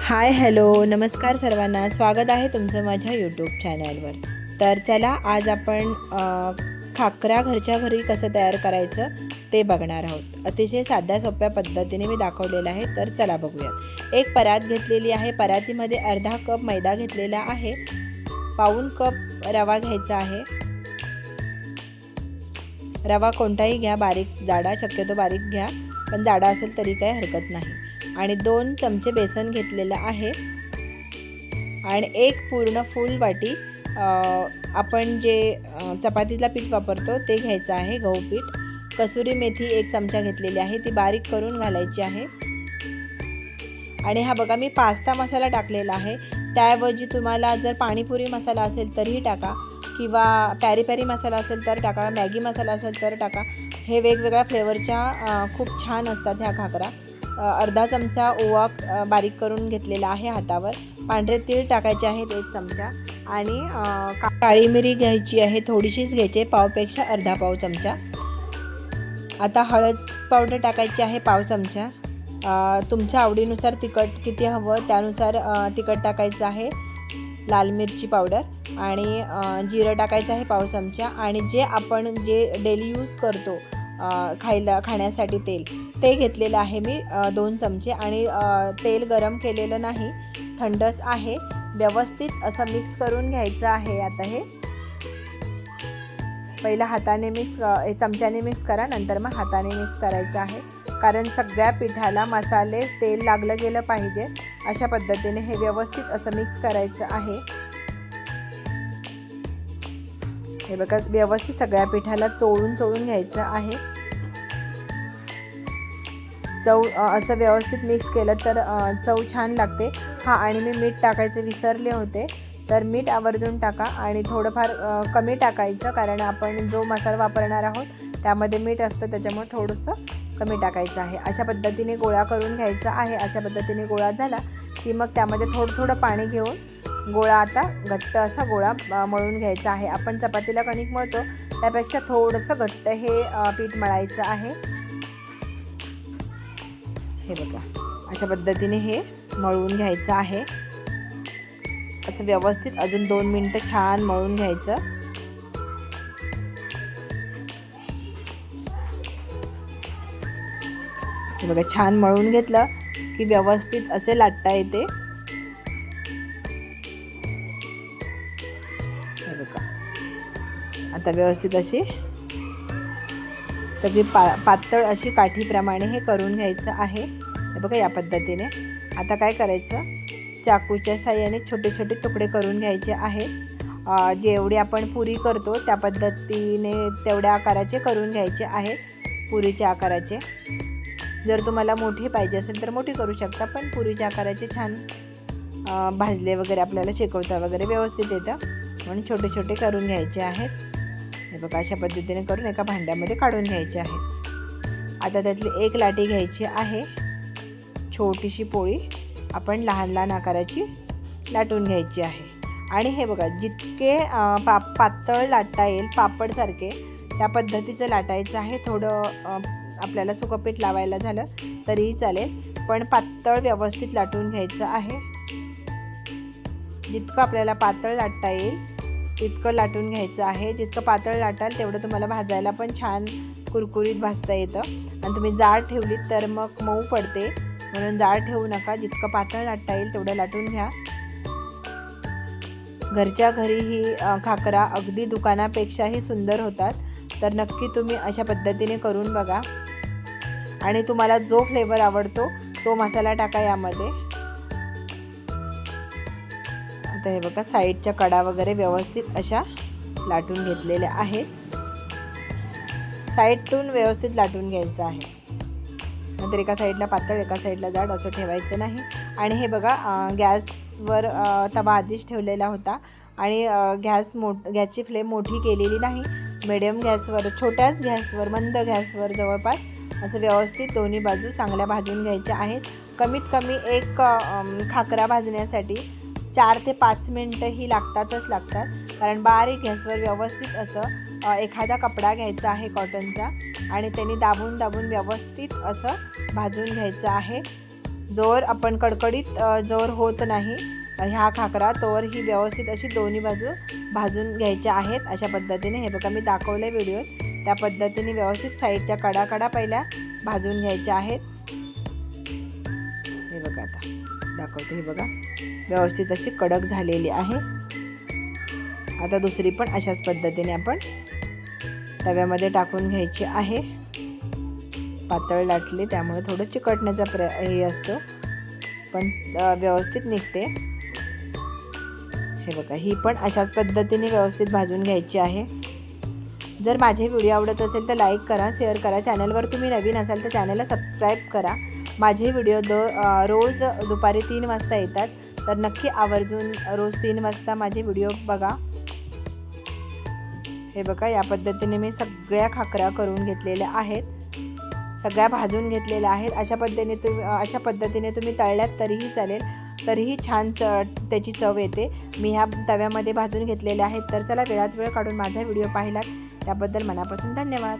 Hi hello नमस्कार सर्वांना, स्वागत आहे तुमचं माझ्या यूट्यूब चॅनलवर. तर चला आज आपण खाकरा घरच्या घरी कसं तयार करायचं ते बघणार आहोत. अतिशय साध्या सोप्या पद्धतीने मी दाखवलेलं आहे. तर चला बघूयात. एक परात घेतलेली आहे. परातीमध्ये अर्धा कप मैदा घेतलेला आहे. पाऊण कप रवा घ्यायचा आहे. रवा कोणताही घ्या, बारीक जाडा, शक्यतो बारीक घ्या, पण जाडा असेल तरी काही हरकत नाही. आणि 2 चमचे बेसन घेतलेलं आहे. आणि एक पूर्ण फुल वाटी आपण जे चपातीला पीठ वापरतो ते घ्यायचं आहे, गहू पीठ. कसुरी मेथी 1 चमचा घेतलेली आहे, ती बारीक करून घालायची आहे. आणि हा बघा, मी पास्ता मसाला टाकलेला आहे. त्याऐवजी तुम्हाला जर पाणीपुरी मसाला असेल तरीही टाका, किंवा पॅरी पॅरी मसाला असेल तर टाका, मॅगी मसाला असेल तर टाका. हे वेगवेगळ्या फ्लेवरच्या खूप छान असतात ह्या खाकरा. अर्धा चमचा ओवा बारीक करून घेतलेला आहे हातावर. पांढरे तीळ टाकायचे आहेत 1 चमचा. आणि काळी मिरी घ्यायची आहे, थोडीशीच घ्यायची, पावपेक्षा अर्धा पाव चमचा. आता हळद पावडर टाकायची आहे पाव चमचा. तुमच्या आवडीनुसार तिखट किती हवं त्यानुसार तिखट टाकायचं आहे. लाल मिरची पावडर आणि जिरं टाकायचं आहे पाव चमचा. आणि जे आपण डेली यूज करतो खाण्यासाठी तेल, ते घेतलेलं आहे मी 2 चमचे. आणि तेल गरम केलेलं नाही, थंडच आहे. व्यवस्थित असं मिक्स करून घ्यायचं आहे. आता हे पहिला हाताने चमच्याने मिक्स करा, नंतर मग हाताने मिक्स करायचं आहे. कारण सगळ्या पिठाला मसाले तेल लागलं गेलं पाहिजे. अशा पद्धतीने हे व्यवस्थित असं मिक्स करायचं आहे. हे बघा, व्यवस्थित सगळ्या पिठाला चोळून घ्यायचं आहे. चव असं व्यवस्थित मिक्स केलं तर चव छान लागते. आणि मी मीठ टाकायचं विसरले होते, तर मीठ आवर्जून टाका. आणि थोडंफार कमी टाकायचं, कारण आपण जो मसाला वापरणार आहोत त्यामध्ये मीठ असतं, त्याच्यामुळे थोडंसं कमी टाकायचं आहे. अशा पद्धतीने गोळा करून घ्यायचा आहे. अशा पद्धतीने गोळा झाला की मग त्यामध्ये थोडं पाणी घेऊन गोळा आता घट्ट असा गोळा मळून घ्यायचा आहे. आपण चपातीला कणिक मळतो त्यापेक्षा थोडंसं घट्ट हे पीठ मळायचं आहे. हे बघा, अशा पद्धतीने हे मळून घ्यायचं आहे. असं व्यवस्थित अजून 2 मिनटं छान मळून घ्यायचं. हे बघा, छान मळून घेतलं की व्यवस्थित असे लाटता येते. हे बघा, आता व्यवस्थित अशी सगळी पातळ अशी काठीप्रमाणे हे करून घ्यायचं आहे. हे बघा, या पद्धतीने. आता काय करायचं, चाकूच्या साहाय्याने छोटे छोटे तुकडे करून घ्यायचे आहेत. जेवढे आपण पुरी करतो त्या पद्धतीने तेवढ्या आकाराचे करून घ्यायचे आहेत, पुरीच्या आकाराचे. जर तुम्हाला मोठी पाहिजे असेल तर मोठी करू शकता, पण पुरीच्या आकाराचे छान भाजले वगैरे आपल्याला शेकवता वगैरे व्यवस्थित येतं, म्हणून छोटे छोटे करून घ्यायचे आहेत. हे बघा, अशा पद्धतीने करून एका भांड्यामध्ये काढून घ्यायचे आहे. आता त्यातली 1 लाटी घ्यायची आहे. छोटीशी पोळी आपण लहान लहान आकाराची लाटून घ्यायची आहे. आणि हे बघा, जितके पातळ लाटता येईल पापडसारखे त्या पद्धतीचं लाटायचं आहे. थोडं आपल्याला सुकं लावायला झालं तरीही चालेल, पण पातळ व्यवस्थित लाटून घ्यायचं आहे. जितकं आपल्याला पातळ लाटता येईल तितकं लाटून घ्यायचं आहे. जितकं पातळ लाटाल तेवढं तुम्हाला भाजायला पण छान कुरकुरीत भाजता येतं. आणि तुम्ही जाड ठेवलीत तर मग मऊ पडते, म्हणून जाड ठेवू नका. जितकं पातळ लाटता येईल तेवढं लाटून घ्या. घरच्या घरी ही खाकरा अगदी दुकानापेक्षाही सुंदर होतात. तर नक्की तुम्ही अशा पद्धतीने करून बघा. आणि तुम्हाला जो फ्लेवर आवडतो तो मसाला टाका यामध्ये. आता हे बघा, साईडच्या कडा वगैरे व्यवस्थित अशा लाटून घेतलेल्या आहेत. साईडतून व्यवस्थित लाटून घ्यायचं आहे. नंतर एका साईडला पातळ एका साईडला जाड असं ठेवायचं नाही. आणि हे बघा, गॅसवर तवा आधीच ठेवलेला होता. आणि गॅसची फ्लेम मोठी केलेली नाही, मिडियम गॅसवर, छोट्याच गॅसवर, मंद गॅसवर जवळपास असं व्यवस्थित दोन्ही बाजू चांगल्या भाजून घ्यायच्या आहेत. कमीत कमी एक खाकरा भाजण्यासाठी 4 ते 5 मिनटं ही लागतातच लागतात. कारण बारीक गॅसवर व्यवस्थित असं एखादा कपडा घ्यायचा आहे कॉटनचा, आणि त्यांनी दाबून दाबून व्यवस्थित असं भाजून घ्यायचं आहे. जोर आपण कडकडीत जोर होत नाही ह्या खाकरा तोवर ही व्यवस्थित अशी दोन्ही बाजू भाजून घ्यायच्या आहेत अशा पद्धतीने. हे बघा मी दाखवलं व्हिडिओत त्या पद्धतीने व्यवस्थित साईडच्या कडा पहिल्या भाजून घ्यायच्या आहेत. हे बघा आता दाखवते. हे बघा व्यवस्थित अशी कडक झालेली आहे. आता दुसरी पण अशाच पद्धतीने आपण तव्यामध्ये टाकून घ्यायची आहे. पातळ लाटली त्यामुळे थोडं चिकटण्याचा हे असतो पण व्यवस्थित निघते. हे बघा ही पण अशाच पद्धतीने व्यवस्थित भाजून घ्यायची आहे. जर माझे व्हिडिओ आवडत असेल तर लाईक करा, शेअर करा. चॅनलवर तुम्ही नवीन असाल तर चॅनलला सबस्क्राईब करा. माझे व्हिडिओ रोज दुपारी 3 वाजता येतात तर नक्की आवर्जून रोज 3 वाजता माझे व्हिडिओ बघा. हे बघा या पद्धतीने मी सगळ्या खाकरा करून घेतलेल्या आहेत, सगळ्या भाजून घेतलेल्या आहेत. अशा पद्धतीने तुम्ही तळल्यात तरीही चालेल, तरीही छान त्याची चव येते. मी ह्या तव्यामध्ये भाजून घेतलेल्या आहेत. तर चला वेळात वेळ काढून माझा व्हिडिओ पाहिलात त्याबद्दल मनापासून धन्यवाद.